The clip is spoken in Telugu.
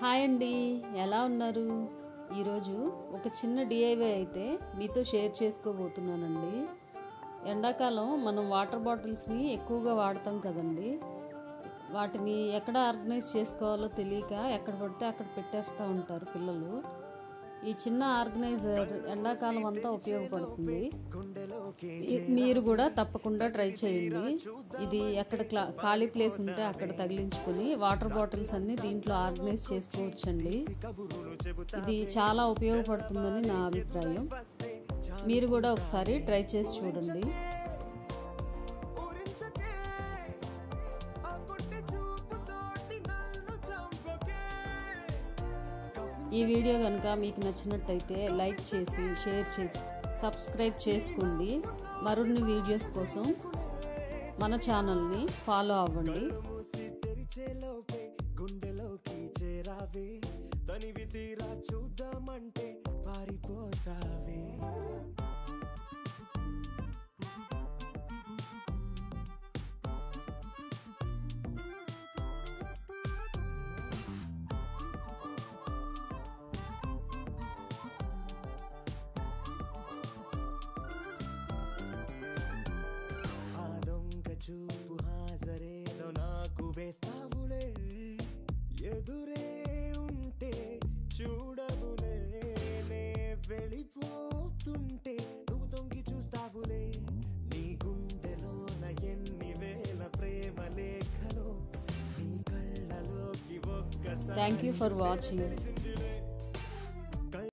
హాయ్ అండి, ఎలా ఉన్నారు? ఈరోజు ఒక చిన్న డిఐవై అయితే మీతో షేర్ చేసుకోబోతున్నానండి. ఎండాకాలం మనం వాటర్ బాటిల్స్ని ఎక్కువగా వాడతాం కదండి. వాటిని ఎక్కడ ఆర్గనైజ్ చేసుకోవాలో తెలియక ఎక్కడ పడితే అక్కడ పెట్టేస్తూ ఉంటారు పిల్లలు. ఈ చిన్న ఆర్గనైజర్ ఎండాకాలం అంతా ఉపయోగపడుతుంది. మీరు కూడా తప్పకుండా ట్రై చేయండి. ఇది ఎక్కడ ఖాళీ ప్లేస్ ఉంటే అక్కడ తగిలించుకొని వాటర్ బాటిల్స్ అన్ని దీంట్లో ఆర్గనైజ్ చేసుకోవచ్చండి. ఇది చాలా ఉపయోగపడుతుందని నా అభిప్రాయం. మీరు కూడా ఒకసారి ట్రై చేసి చూడండి. ఈ వీడియో కనుక మీకు నచ్చినట్టయితే లైక్ చేసి షేర్ చేసి సబ్స్క్రైబ్ చేసుకోండి. మరిన్ని వీడియోస్ కోసం మన ఛానల్ని ఫాలో అవ్వండి. చూపు హాజరేదో నాకు వేస్తావులే, ఎదురే ఉంటే చూడవులే, నే వెళ్ళిపోతుంటే నువ్వు తొంగి చూస్తావులే, నీ గుండెలోన ఎన్ని వేల ప్రేమ లేఖలో నీ కళ్ళలోకి ఒక్కసారి. Thank you for watching.